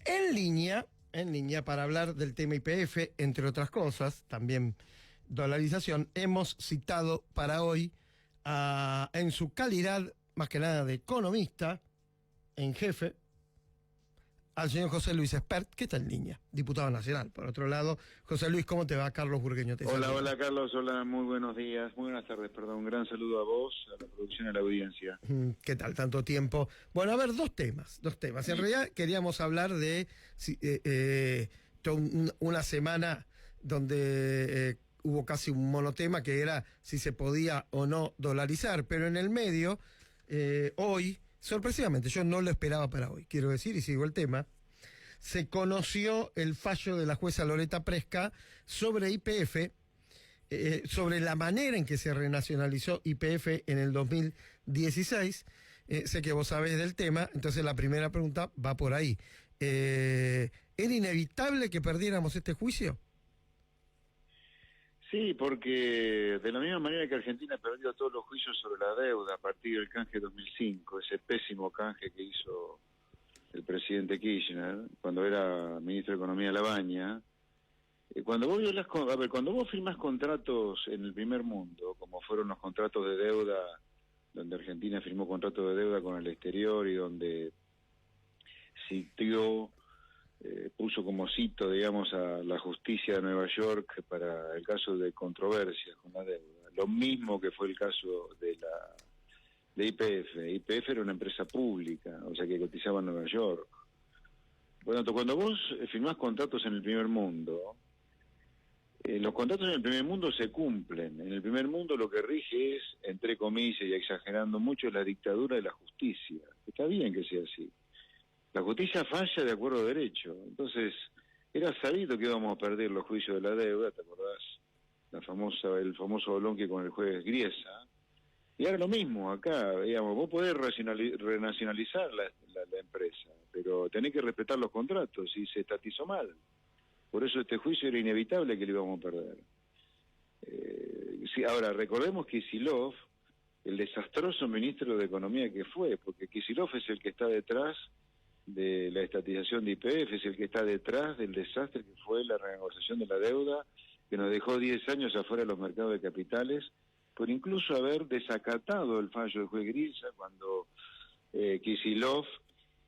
En línea para hablar del tema YPF, entre otras cosas, también dolarización, hemos citado para hoy, en su calidad, más que nada de economista, en jefe, al señor José Luis Espert, que está en línea, diputado nacional. Por otro lado, José Luis, ¿cómo te va? Carlos Burgueño te saluda. Hola Carlos, hola, muy buenos días, muy buenas tardes, perdón, un gran saludo a vos, a la producción y a la audiencia. ¿Qué tal? Tanto tiempo. Bueno, a ver, dos temas. En realidad queríamos hablar de una semana donde hubo casi un monotema que era si se podía o no dolarizar, pero en el medio, hoy, sorpresivamente, yo no lo esperaba para hoy, quiero decir, y sigo el tema, se conoció el fallo de la jueza Loreta Presca sobre YPF, sobre la manera en que se renacionalizó YPF en el 2016. Sé que vos sabés del tema, entonces la primera pregunta va por ahí. ¿Era inevitable que perdiéramos este juicio? Sí, porque de la misma manera que Argentina perdió todos los juicios sobre la deuda a partir del canje 2005, ese pésimo canje que hizo el presidente Kirchner cuando era ministro de Economía Labaña, cuando vos firmás contratos en el primer mundo, como fueron los contratos de deuda, donde Argentina firmó contratos de deuda con el exterior y donde puso como cito, digamos, a la justicia de Nueva York para el caso de controversias con la deuda. Lo mismo que fue el caso de YPF. YPF era una empresa pública, o sea que cotizaba en Nueva York. Bueno, cuando vos firmás contratos en el primer mundo, los contratos en el primer mundo se cumplen. En el primer mundo lo que rige es, entre comillas y exagerando mucho, la dictadura de la justicia. Está bien que sea así. La justicia falla de acuerdo a derecho. Entonces, era sabido que íbamos a perder los juicios de la deuda, ¿te acordás? El famoso bolonqui con el juez Griesa. Y ahora lo mismo, acá, digamos, vos podés renacionalizar la empresa, pero tenés que respetar los contratos y se estatizó mal. Por eso este juicio era inevitable que lo íbamos a perder. Ahora, recordemos que Kicillof, el desastroso ministro de Economía que fue, porque Kicillof es el que está detrás de la estatización de YPF, es el que está detrás del desastre que fue la renegociación de la deuda, que nos dejó 10 años afuera de los mercados de capitales, por incluso haber desacatado el fallo del juez Griesa cuando Kicillof,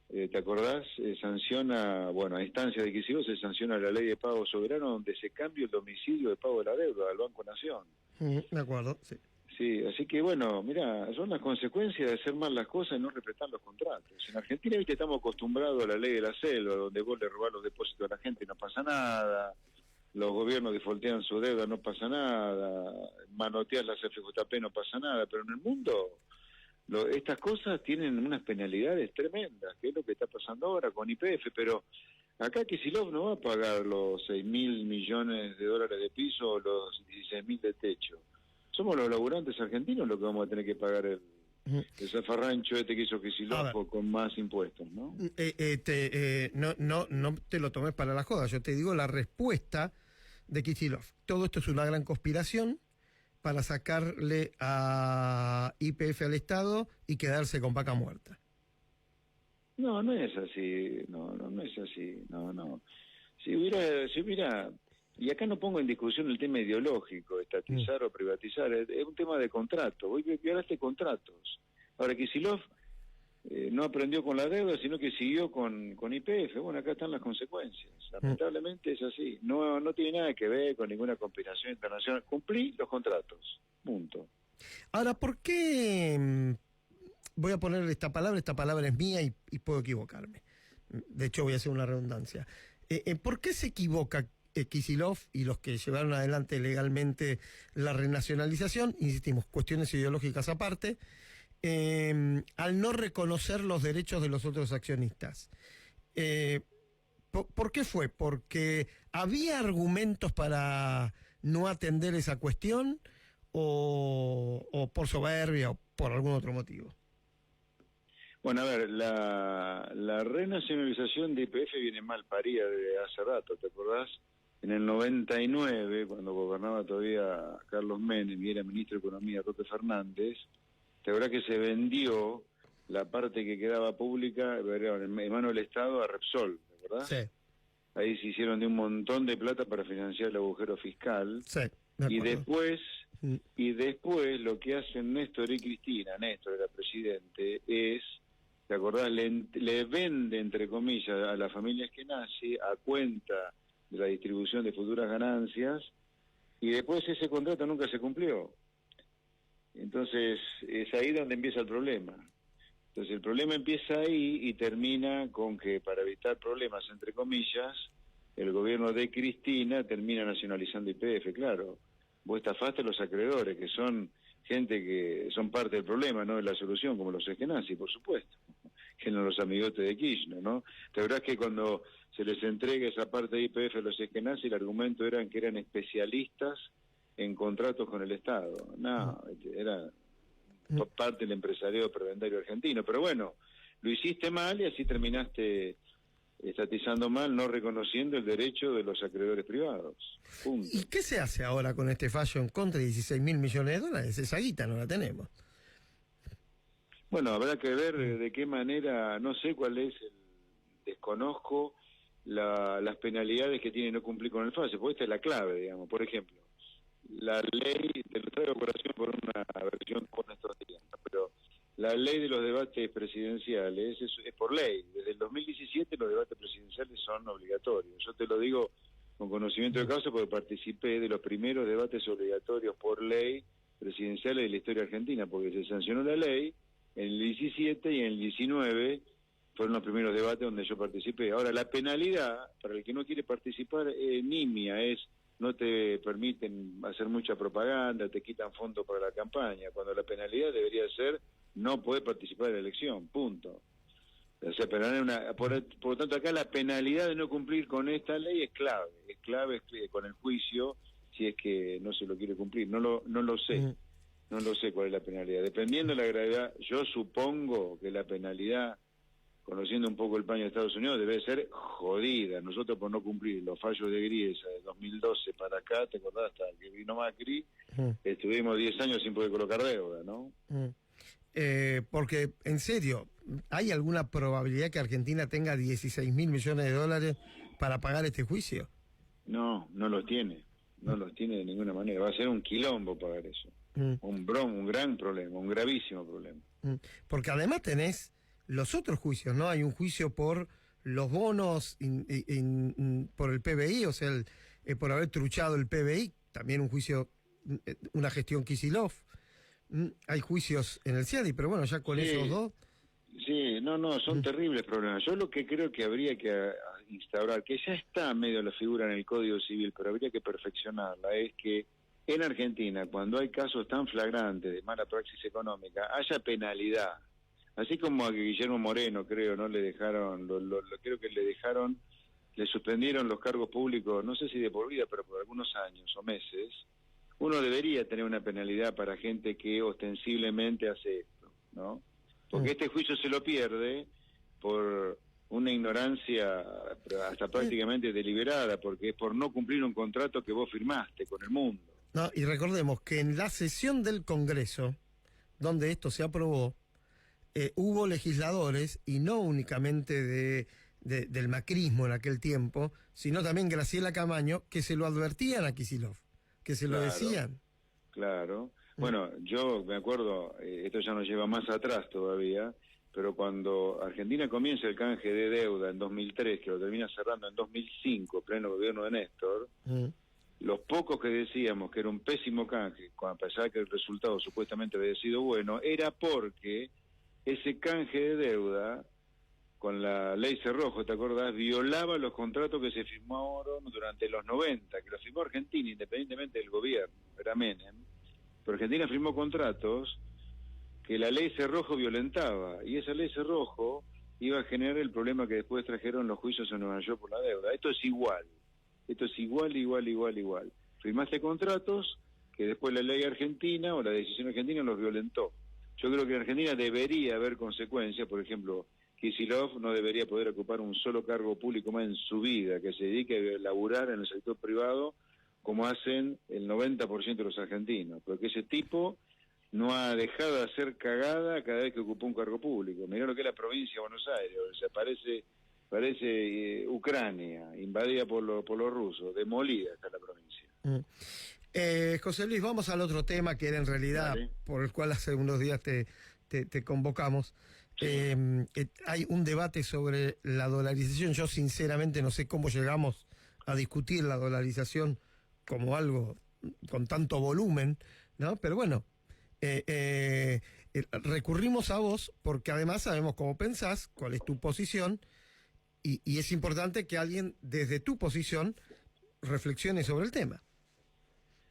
¿te acordás? Sanciona, a instancia de Kicillof se sanciona la ley de pago soberano donde se cambia el domicilio de pago de la deuda al Banco Nación. De acuerdo, sí. Sí, así que mirá, son las consecuencias de hacer mal las cosas y no respetar los contratos. En Argentina, viste, estamos acostumbrados a la ley de la selva, donde vos le robás los depósitos a la gente y no pasa nada, los gobiernos defaultean su deuda, no pasa nada, manoteas las FJP, no pasa nada, pero en el mundo estas cosas tienen unas penalidades tremendas, que es lo que está pasando ahora con YPF, pero acá Kicillof no va a pagar los 6.000 millones de dólares de piso o los 16.000 de techo. Somos los laburantes argentinos los que vamos a tener que pagar el zafarrancho que hizo Kicillof con más impuestos, ¿no? No te lo tomes para la joda, yo te digo la respuesta de Kicillof. Todo esto es una gran conspiración para sacarle a YPF al Estado y quedarse con vaca muerta. No es así, no es así, no. Si hubiera, y acá no pongo en discusión el tema ideológico, estatizar o privatizar, es un tema de contrato, vos violaste contratos. Ahora Kicillof no aprendió con la deuda, sino que siguió con YPF. Bueno, acá están las consecuencias. Lamentablemente es así. No tiene nada que ver con ninguna conspiración internacional. Cumplí los contratos. Punto. Ahora, ¿por qué? Voy a poner esta palabra es mía y puedo equivocarme. De hecho, voy a hacer una redundancia. ¿Por qué se equivoca Kicillof y los que llevaron adelante legalmente la renacionalización? Insistimos, cuestiones ideológicas aparte. Al no reconocer los derechos de los otros accionistas. ¿Por qué fue? ¿Porque había argumentos para no atender esa cuestión o por soberbia o por algún otro motivo? Bueno, a ver, la renacionalización de YPF viene mal parida desde hace rato, ¿te acordás? En el 99, cuando gobernaba todavía Carlos Menem y era ministro de Economía Roque Fernández, la verdad que se vendió la parte que quedaba pública en manos del Estado a Repsol, ¿verdad? Sí, Ahí se hicieron de un montón de plata para financiar el agujero fiscal. sí, me Y acuerdo. después lo que hacen Néstor y Cristina, Néstor era presidente, es, ¿te acordás? Le vende, entre comillas, a las familias que nace a cuenta de la distribución de futuras ganancias, y después ese contrato nunca se cumplió. Entonces es ahí donde empieza el problema. Entonces el problema empieza ahí y termina con que, para evitar problemas, entre comillas, el gobierno de Cristina termina nacionalizando YPF. Claro, vos estafaste a los acreedores, que son gente que son parte del problema, no de la solución, como los eskenazi, por supuesto, que no los amigotes de Kirchner, ¿no? La verdad es que cuando se les entrega esa parte de YPF a los eskenazi, el argumento era que eran especialistas en contratos con el Estado. No, era por parte del empresariado prebendario argentino. Pero bueno, lo hiciste mal y así terminaste estatizando mal, no reconociendo el derecho de los acreedores privados. Punto. ¿Y qué se hace ahora con este fallo en contra de 16.000 millones de dólares? Esa guita no la tenemos. Bueno, habrá que ver de qué manera, no sé cuál es, desconozco las penalidades que tiene no cumplir con el fallo, porque esta es la clave, digamos. Por ejemplo, la ley, te lo traigo a colación por una versión por nuestros días, ¿no? Pero la ley de los debates presidenciales es por ley. Desde el 2017 los debates presidenciales son obligatorios. Yo te lo digo con conocimiento de causa porque participé de los primeros debates obligatorios por ley presidenciales de la historia argentina, porque se sancionó la ley en el 17 y en el 19 fueron los primeros debates donde yo participé. Ahora, la penalidad, para el que no quiere participar, nimia, es no te permiten hacer mucha propaganda, te quitan fondos para la campaña, cuando la penalidad debería ser no poder participar de la elección, punto. O sea, pero por lo tanto acá la penalidad de no cumplir con esta ley es clave con el juicio, si es que no se lo quiere cumplir. No lo sé, no lo sé cuál es la penalidad. Dependiendo de la gravedad, yo supongo que la penalidad, conociendo un poco el paño de Estados Unidos, debe ser jodida. Nosotros, por no cumplir los fallos de Griesa de 2012 para acá, te acordás, hasta que vino Macri, estuvimos 10 años sin poder colocar deuda, ¿no? Porque, en serio, ¿hay alguna probabilidad que Argentina tenga 16.000 millones de dólares para pagar este juicio? No, no los tiene. No los tiene de ninguna manera. Va a ser un quilombo pagar eso. Un gran problema, un gravísimo problema. Porque además tenés los otros juicios, ¿no? Hay un juicio por los bonos, por el PBI, o sea, por haber truchado el PBI, también un juicio, una gestión Kicillof. Hay juicios en el CIADI, pero bueno, ya con esos dos... Sí, no, son terribles problemas. Yo lo que creo que habría que instaurar, que ya está medio la figura en el Código Civil, pero habría que perfeccionarla, es que en Argentina, cuando hay casos tan flagrantes de mala praxis económica, haya penalidad. Así como a Guillermo Moreno, creo, no le dejaron, creo que le suspendieron los cargos públicos, no sé si de por vida, pero por algunos años o meses. Uno debería tener una penalidad para gente que ostensiblemente hace esto, ¿no? Porque este juicio se lo pierde por una ignorancia hasta prácticamente deliberada, porque es por no cumplir un contrato que vos firmaste con el mundo. No, y recordemos que en la sesión del Congreso, donde esto se aprobó, hubo legisladores, y no únicamente del macrismo en aquel tiempo, sino también Graciela Camaño, que se lo advertían a Kicillof, que se lo decían. Claro. Bueno, yo me acuerdo, esto ya nos lleva más atrás todavía, pero cuando Argentina comienza el canje de deuda en 2003, que lo termina cerrando en 2005, pleno gobierno de Néstor, los pocos que decíamos que era un pésimo canje, a pesar de que el resultado supuestamente había sido bueno, era porque ese canje de deuda, con la ley Cerrojo, ¿te acordás?, violaba los contratos que se firmaron durante los 90, que los firmó Argentina, independientemente del gobierno, era Menem. Pero Argentina firmó contratos que la ley Cerrojo violentaba, y esa ley Cerrojo iba a generar el problema que después trajeron los juicios en Nueva York por la deuda. Esto es igual. Firmaste contratos que después la ley argentina o la decisión argentina los violentó. Yo creo que en Argentina debería haber consecuencias. Por ejemplo, Kicillof no debería poder ocupar un solo cargo público más en su vida, que se dedique a laburar en el sector privado como hacen el 90% de los argentinos, porque ese tipo no ha dejado de hacer cagada cada vez que ocupó un cargo público. Mirá lo que es la provincia de Buenos Aires, se aparece parece Ucrania, invadida por los rusos, demolida está la provincia. José Luis, vamos al otro tema que era en realidad Dale. por el cual hace unos días te convocamos. Sí. Hay un debate sobre la dolarización. Yo sinceramente no sé cómo llegamos a discutir la dolarización como algo con tanto volumen, ¿no? Pero bueno, recurrimos a vos porque además sabemos cómo pensás, cuál es tu posición, y es importante que alguien desde tu posición reflexione sobre el tema.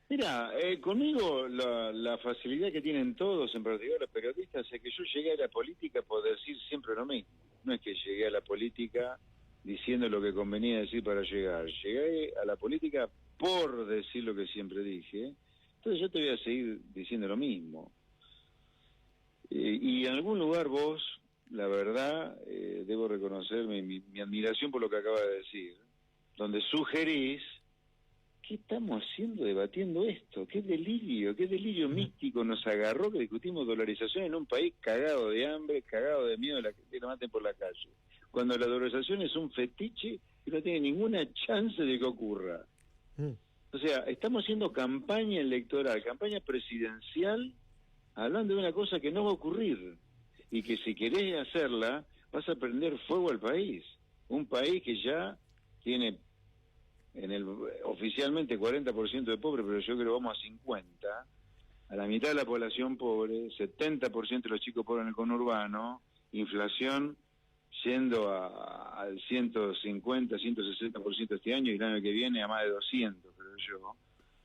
Mira, conmigo la facilidad que tienen todos, en particular los periodistas, es que yo llegué a la política por decir siempre lo mismo. No es que llegué a la política diciendo lo que convenía decir para llegar. Llegué a la política por decir lo que siempre dije. Entonces yo te voy a seguir diciendo lo mismo. Y en algún lugar vos, la verdad, debo reconocer mi admiración por lo que acaba de decir, donde sugerís: ¿qué estamos haciendo debatiendo esto? Qué delirio místico nos agarró que discutimos dolarización en un país cagado de hambre, cagado de miedo de que lo maten por la calle. Cuando la dolarización es un fetiche que no tiene ninguna chance de que ocurra. O sea, estamos haciendo campaña electoral, campaña presidencial, hablando de una cosa que no va a ocurrir. Y que si querés hacerla, vas a prender fuego al país. Un país que ya tiene oficialmente 40% de pobres, pero yo creo que vamos a 50, a la mitad de la población pobre, 70% de los chicos pobres en el conurbano, inflación yendo al 150, 160% este año y el año que viene a más de 200, creo yo.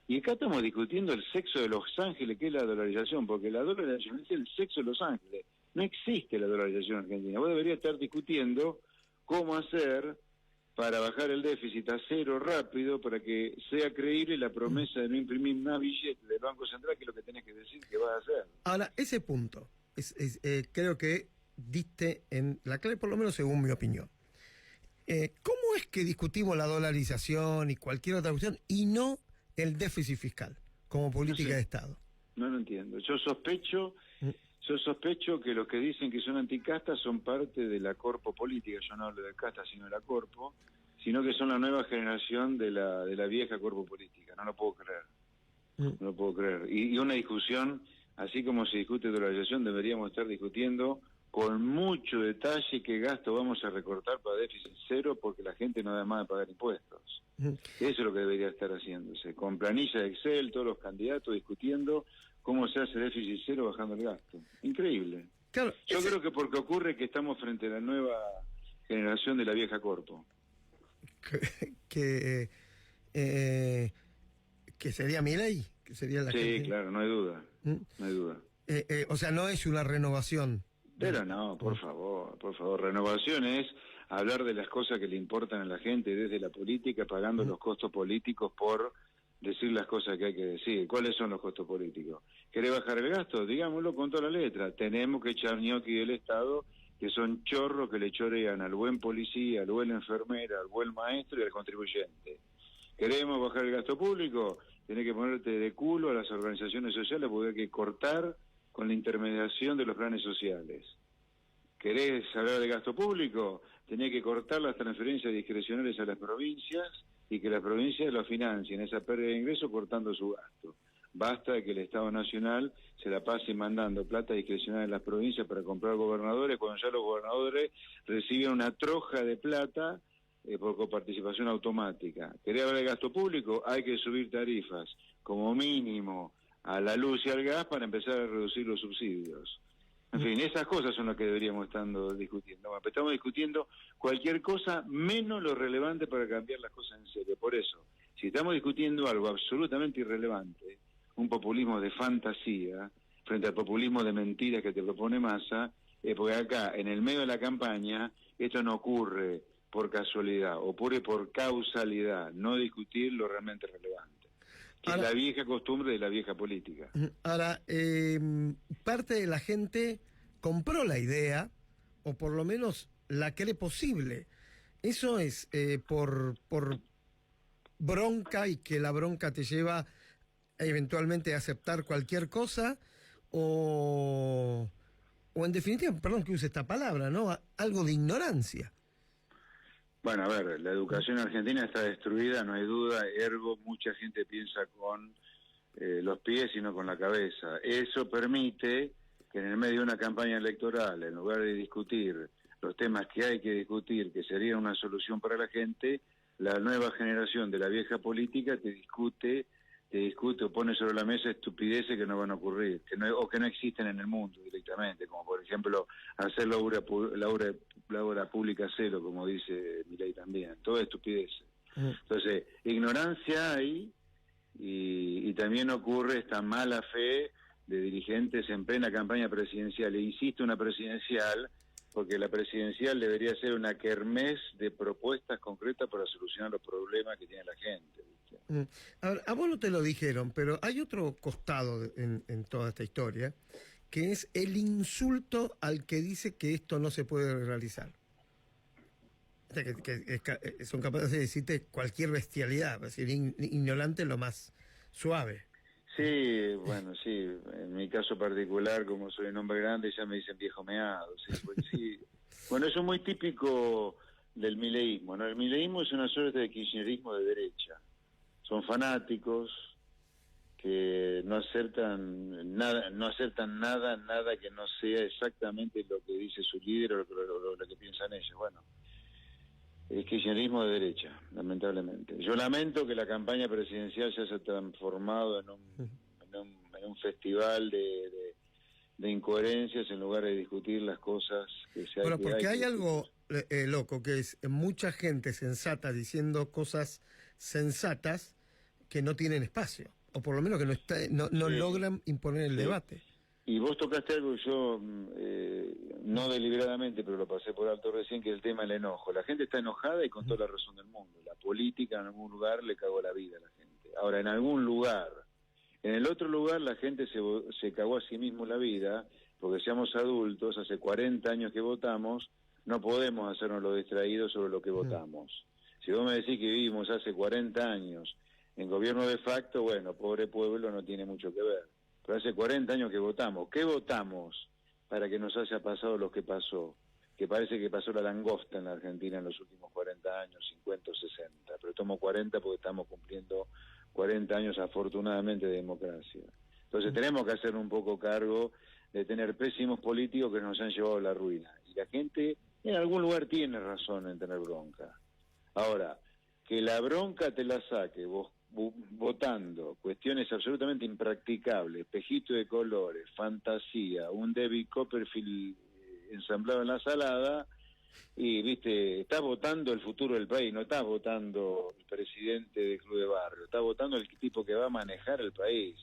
Y acá estamos discutiendo el sexo de Los Ángeles, que es la dolarización, porque la dolarización es el sexo de Los Ángeles. No existe la dolarización argentina. Vos deberías estar discutiendo cómo hacer para bajar el déficit a cero rápido, para que sea creíble la promesa de no imprimir más billetes del Banco Central, que es lo que tenés que decir que vas a hacer. Ahora, ese punto, creo que diste en la clave, por lo menos según mi opinión. ¿Cómo es que discutimos la dolarización y cualquier otra cuestión y no el déficit fiscal como política de Estado? No lo entiendo. Yo sospecho que los que dicen que son anticastas son parte de la corpo política. Yo no hablo de casta, sino de la corpo, sino que son la nueva generación de la vieja corpo política. No lo puedo creer. No lo puedo creer. Y una discusión, así como se discute dolarización, deberíamos estar discutiendo con mucho detalle qué gasto vamos a recortar para déficit cero, porque la gente no da más de pagar impuestos. Eso es lo que debería estar haciéndose, con planilla de Excel, todos los candidatos discutiendo cómo se hace déficit cero bajando el gasto. Increíble. Claro, yo creo que porque ocurre que estamos frente a la nueva generación de la vieja corpo. Que sería Milei, que sería la Sí, gente. Claro, no hay duda. No hay duda. O sea, no es una renovación. Pero no, por favor. Renovación es hablar de las cosas que le importan a la gente desde la política, pagando los costos políticos por decir las cosas que hay que decir. ¿Cuáles son los costos políticos? ¿Querés bajar el gasto? Digámoslo con toda la letra. Tenemos que echar ñoqui del Estado, que son chorros que le chorean al buen policía, al buen enfermera, al buen maestro y al contribuyente. ¿Queremos bajar el gasto público? Tenés que ponerte de culo a las organizaciones sociales porque hay que cortar con la intermediación de los planes sociales. ¿Querés hablar de gasto público? Tenés que cortar las transferencias discrecionales a las provincias y que las provincias lo financien, esa pérdida de ingresos cortando su gasto. Basta de que el Estado Nacional se la pase mandando plata discrecional a las provincias para comprar gobernadores, cuando ya los gobernadores reciben una troja de plata por coparticipación automática. ¿Querés hablar de gasto público? Hay que subir tarifas, como mínimo, a la luz y al gas para empezar a reducir los subsidios. En fin, esas cosas son las que deberíamos estar discutiendo. Bueno, estamos discutiendo cualquier cosa menos lo relevante para cambiar las cosas en serio. Por eso, si estamos discutiendo algo absolutamente irrelevante, un populismo de fantasía, frente al populismo de mentiras que te propone Massa, porque acá, en el medio de la campaña, esto no ocurre por casualidad, ocurre por causalidad, no discutir lo realmente relevante. Que ahora, es la vieja costumbre de la vieja política. Ahora, parte de la gente compró la idea, o por lo menos la cree posible. ¿Eso es por bronca y que la bronca te lleva eventualmente a aceptar cualquier cosa? O en definitiva, perdón que use esta palabra, ¿no? Algo de ignorancia. Bueno, a ver, la educación argentina está destruida, no hay duda, ergo mucha gente piensa con los pies y no con la cabeza. Eso permite que en el medio de una campaña electoral, en lugar de discutir los temas que hay que discutir, que sería una solución para la gente, la nueva generación de la vieja política te discute o pone sobre la mesa estupideces que no van a ocurrir, o que no existen en el mundo directamente, como por ejemplo hacer la obra pública cero, como dice Milei también, todo estupideces. Entonces, ignorancia hay, y también ocurre esta mala fe de dirigentes en plena campaña presidencial, e insisto, una presidencial, porque la presidencial debería ser una kermés de propuestas concretas para solucionar los problemas que tiene la gente, ¿viste? Ahora, a vos no te lo dijeron, pero hay otro costado en toda esta historia, que es el insulto al que dice que esto no se puede realizar. O sea, son capaces de decirte cualquier bestialidad, es decir, ignorante lo más suave. Sí, bueno, sí, en mi caso particular, como soy un hombre grande, ya me dicen viejo meado, sí, pues sí. Bueno, eso es muy típico del mileísmo, ¿no? El mileísmo es una suerte de kirchnerismo de derecha. Son fanáticos que no acertan nada que no sea exactamente lo que dice su líder o lo que piensan ellos. Bueno, el kirchnerismo de derecha, lamentablemente. Yo lamento que la campaña presidencial se haya transformado en un festival de incoherencias en lugar de discutir las cosas que se hay. Bueno, porque hay que algo loco, que es mucha gente sensata diciendo cosas sensatas que no tienen espacio, o por lo menos que no sí, logran imponer el debate. Y vos tocaste algo que yo, no deliberadamente, pero lo pasé por alto recién, que es el tema del enojo. La gente está enojada y con toda la razón del mundo. La política en algún lugar le cagó la vida a la gente. Ahora, en algún lugar, en el otro lugar la gente se cagó a sí mismo la vida, porque seamos adultos, hace 40 años que votamos, no podemos hacernos los distraídos sobre lo que votamos. Si vos me decís que vivimos hace 40 años en gobierno de facto, bueno, pobre pueblo, no tiene mucho que ver. Pero hace 40 años que votamos. ¿Qué votamos para que nos haya pasado lo que pasó? Que parece que pasó la langosta en la Argentina en los últimos 40 años, 50 o 60. Pero tomo 40 porque estamos cumpliendo 40 años afortunadamente de democracia. Entonces tenemos que hacer un poco cargo de tener pésimos políticos que nos han llevado a la ruina. Y la gente en algún lugar tiene razón en tener bronca. Ahora, que la bronca te la saque vos votando cuestiones absolutamente impracticables, espejito de colores, fantasía, un David Copperfield ensamblado en la salada, y viste, estás votando el futuro del país, no estás votando el presidente del club de barrio, estás votando el tipo que va a manejar el país.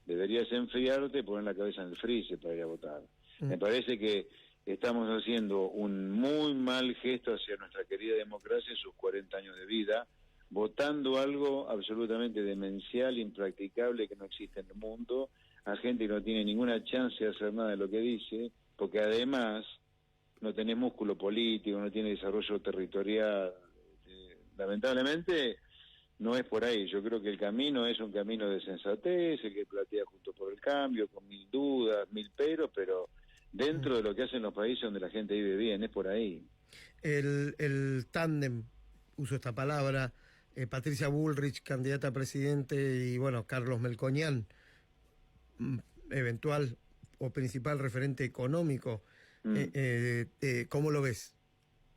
Deberías enfriarte y poner la cabeza en el freezer para ir a votar. Me parece que estamos haciendo un muy mal gesto hacia nuestra querida democracia en sus 40 años de vida, votando algo absolutamente demencial, impracticable, que no existe en el mundo, a gente que no tiene ninguna chance de hacer nada de lo que dice, porque además no tiene músculo político, no tiene desarrollo territorial. Lamentablemente no es por ahí. Yo creo que el camino es un camino de sensatez, el que plantea Juntos por el Cambio, con mil dudas, mil peros, pero dentro de lo que hacen los países donde la gente vive bien, es por ahí. El tándem, uso esta palabra, Patricia Bullrich, candidata a presidente, y bueno, Carlos Melconian, eventual o principal referente económico, ¿cómo lo ves?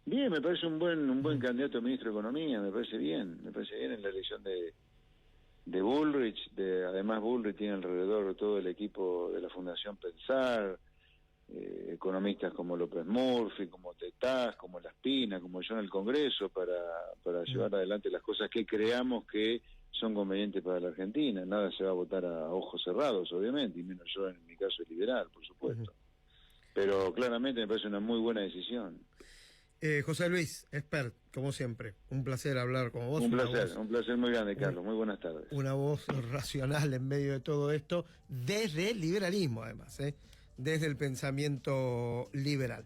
Bien, me parece un buen candidato a ministro de Economía, me parece bien en la elección de Bullrich. Además Bullrich tiene alrededor todo el equipo de la Fundación Pensar, economistas como López Murphy, como Tetaz, como La Espina, como yo en el Congreso, para llevar adelante las cosas que creamos que son convenientes para la Argentina. Nada se va a votar a ojos cerrados, obviamente, y menos yo en mi caso liberal, por supuesto. Pero claramente me parece una muy buena decisión. José Luis, expert, como siempre, un placer hablar con vos. Un placer muy grande, Carlos. Muy buenas tardes. Una voz racional en medio de todo esto, desde el liberalismo además, desde el pensamiento liberal.